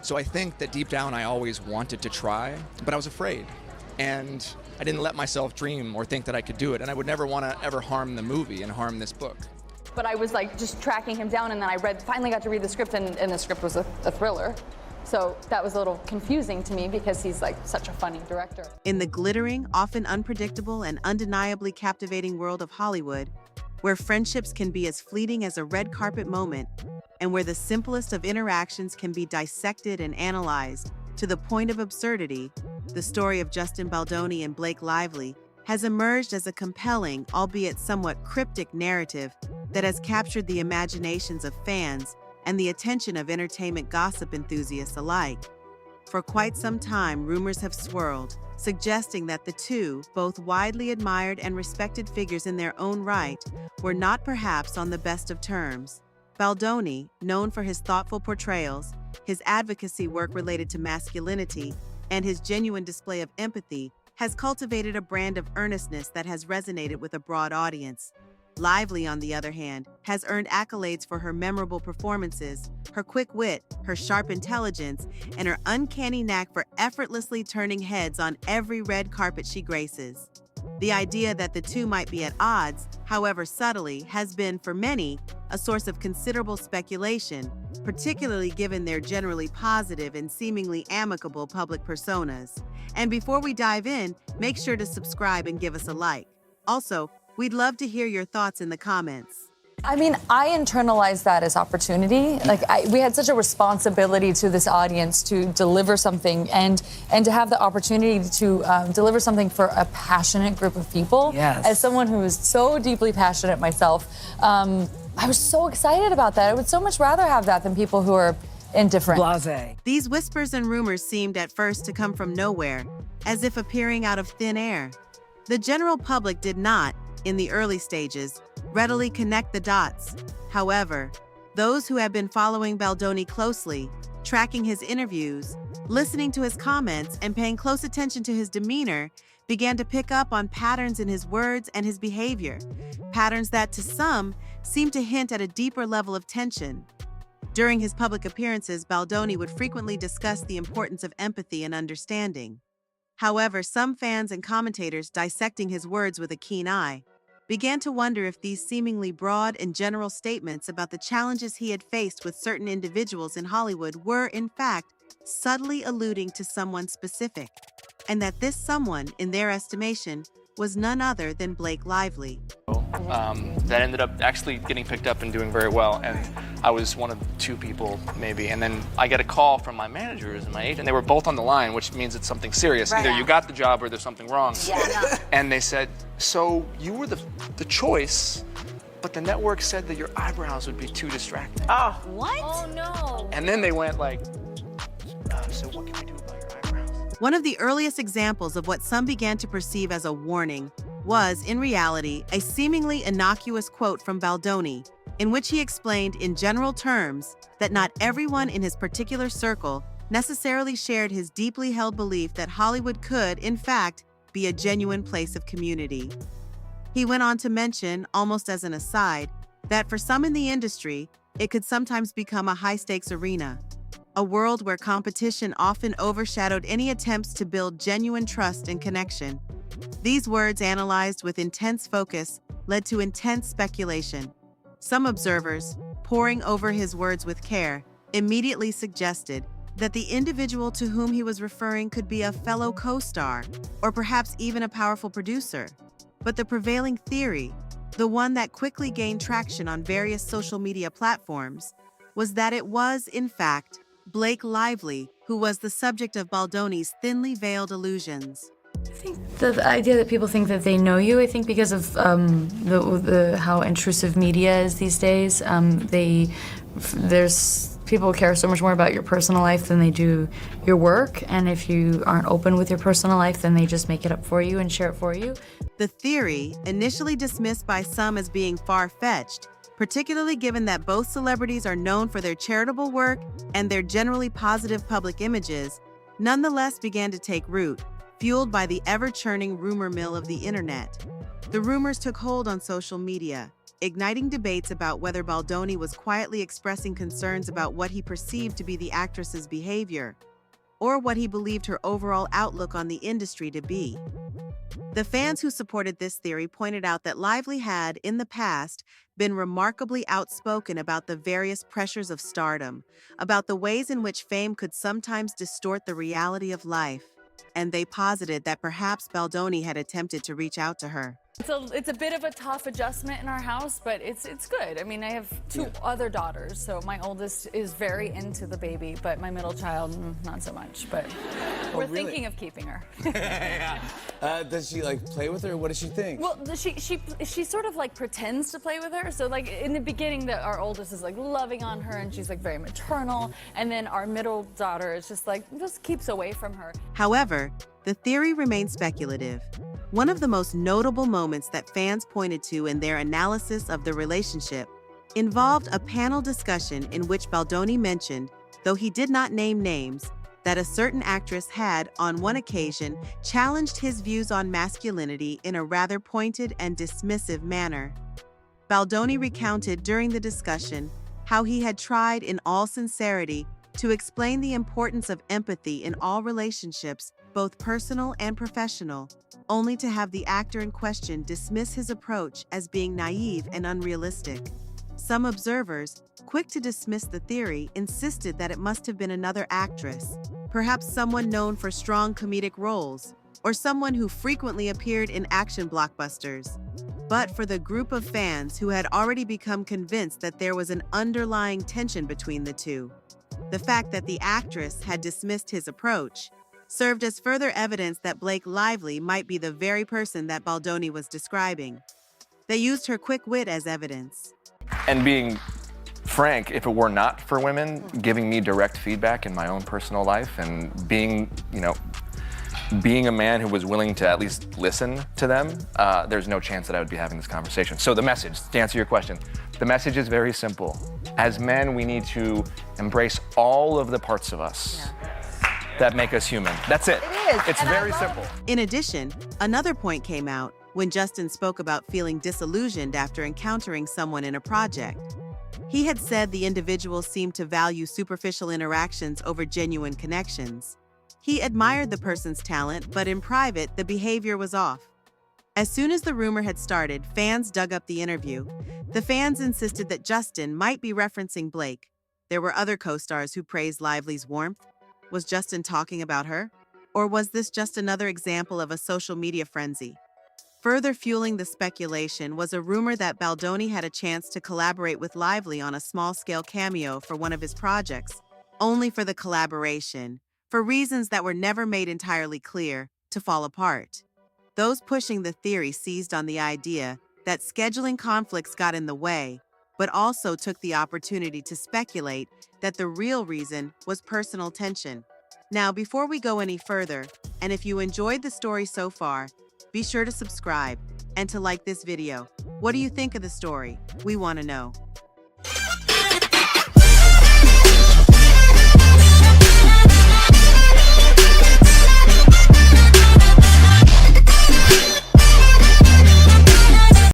So I think that deep down I always wanted to try, but I was afraid. And I didn't let myself dream or think that I could do it. And I would never want to ever harm the movie and harm this book. But I was like just tracking him down, and then finally got to read the script, and the script was a thriller. So that was a little confusing to me because he's like such a funny director. In the glittering, often unpredictable, and undeniably captivating world of Hollywood, where friendships can be as fleeting as a red carpet moment, and where the simplest of interactions can be dissected and analyzed to the point of absurdity, the story of Justin Baldoni and Blake Lively has emerged as a compelling, albeit somewhat cryptic narrative that has captured the imaginations of fans and the attention of entertainment gossip enthusiasts alike. For quite some time, rumors have swirled, suggesting that the two, both widely admired and respected figures in their own right, were not perhaps on the best of terms. Baldoni, known for his thoughtful portrayals, his advocacy work related to masculinity, and his genuine display of empathy, has cultivated a brand of earnestness that has resonated with a broad audience. Lively, on the other hand, has earned accolades for her memorable performances, her quick wit, her sharp intelligence, and her uncanny knack for effortlessly turning heads on every red carpet she graces. The idea that the two might be at odds, however subtly, has been, for many, a source of considerable speculation, particularly given their generally positive and seemingly amicable public personas. And before we dive in, make sure to subscribe and give us a like. Also, we'd love to hear your thoughts in the comments. I mean, I internalized that as opportunity. Like, we had such a responsibility to this audience to deliver something and to have the opportunity to deliver something for a passionate group of people. Yes. As someone who is so deeply passionate myself, I was so excited about that. I would so much rather have that than people who are indifferent. Blasé. These whispers and rumors seemed at first to come from nowhere, as if appearing out of thin air. The general public did not, in the early stages, readily connect the dots. However, those who have been following Baldoni closely, tracking his interviews, listening to his comments, and paying close attention to his demeanor, began to pick up on patterns in his words and his behavior, patterns that, to some, seemed to hint at a deeper level of tension. During his public appearances, Baldoni would frequently discuss the importance of empathy and understanding. However, some fans and commentators, dissecting his words with a keen eye, began to wonder if these seemingly broad and general statements about the challenges he had faced with certain individuals in Hollywood were, in fact, subtly alluding to someone specific, and that this someone, in their estimation, was none other than Blake Lively. That ended up actually getting picked up and doing very well, and I was one of two people, maybe. And then I get a call from my managers and my agent. They were both on the line, which means it's something serious. Right. Either you got the job or there's something wrong. Yeah, no. And they said, so you were the choice, but the network said that your eyebrows would be too distracting. Oh. What? Oh, no. And then they went like, so what can we do about your eyebrows? One of the earliest examples of what some began to perceive as a warning was, in reality, a seemingly innocuous quote from Baldoni, in which he explained in general terms that not everyone in his particular circle necessarily shared his deeply held belief that Hollywood could, in fact, be a genuine place of community. He went on to mention, almost as an aside, that for some in the industry, it could sometimes become a high-stakes arena, a world where competition often overshadowed any attempts to build genuine trust and connection. These words, analyzed with intense focus, led to intense speculation. Some observers, poring over his words with care, immediately suggested that the individual to whom he was referring could be a fellow co-star, or perhaps even a powerful producer. But the prevailing theory, the one that quickly gained traction on various social media platforms, was that it was, in fact, Blake Lively who was the subject of Baldoni's thinly veiled illusions. I think the idea that people think that they know you, I think because of how intrusive media is these days, people care so much more about your personal life than they do your work, and if you aren't open with your personal life, then they just make it up for you and share it for you. The theory, initially dismissed by some as being far-fetched, particularly given that both celebrities are known for their charitable work and their generally positive public images, nonetheless began to take root, fueled by the ever-churning rumor mill of the internet. The rumors took hold on social media, igniting debates about whether Baldoni was quietly expressing concerns about what he perceived to be the actress's behavior, or what he believed her overall outlook on the industry to be. The fans who supported this theory pointed out that Lively had, in the past, been remarkably outspoken about the various pressures of stardom, about the ways in which fame could sometimes distort the reality of life, and they posited that perhaps Baldoni had attempted to reach out to her. It's a bit of a tough adjustment in our house, but it's good. I mean, I have two other daughters, so my oldest is very into the baby, but my middle child, not so much. But we're thinking of keeping her. Does she like play with her? What does she think? Well, she sort of like pretends to play with her. So like in the beginning, our oldest is like loving on her, and she's like very maternal, and then our middle daughter is just keeps away from her. However, the theory remains speculative. One of the most notable moments that fans pointed to in their analysis of the relationship involved a panel discussion in which Baldoni mentioned, though he did not name names, that a certain actress had, on one occasion, challenged his views on masculinity in a rather pointed and dismissive manner. Baldoni recounted during the discussion how he had tried in all sincerity to explain the importance of empathy in all relationships, both personal and professional, only to have the actor in question dismiss his approach as being naive and unrealistic. Some observers, quick to dismiss the theory, insisted that it must have been another actress, perhaps someone known for strong comedic roles, or someone who frequently appeared in action blockbusters. But for the group of fans who had already become convinced that there was an underlying tension between the two, the fact that the actress had dismissed his approach served as further evidence that Blake Lively might be the very person that Baldoni was describing. They used her quick wit as evidence. And being frank, if it were not for women giving me direct feedback in my own personal life and being a man who was willing to at least listen to them, there's no chance that I would be having this conversation. So the message, to answer your question, the message is very simple. As men, we need to embrace all of the parts of us that make us human. That's it. It is. It's very simple. In addition, another point came out when Justin spoke about feeling disillusioned after encountering someone in a project. He had said the individual seemed to value superficial interactions over genuine connections. He admired the person's talent, but in private, the behavior was off. As soon as the rumor had started, fans dug up the interview. The fans insisted that Justin might be referencing Blake. There were other co-stars who praised Lively's warmth. Was Justin talking about her? Or was this just another example of a social media frenzy? Further fueling the speculation was a rumor that Baldoni had a chance to collaborate with Lively on a small-scale cameo for one of his projects, only for the collaboration, for reasons that were never made entirely clear, to fall apart. Those pushing the theory seized on the idea that scheduling conflicts got in the way, but also took the opportunity to speculate that the real reason was personal tension. Now, before we go any further, and if you enjoyed the story so far, be sure to subscribe and to like this video. What do you think of the story? We want to know.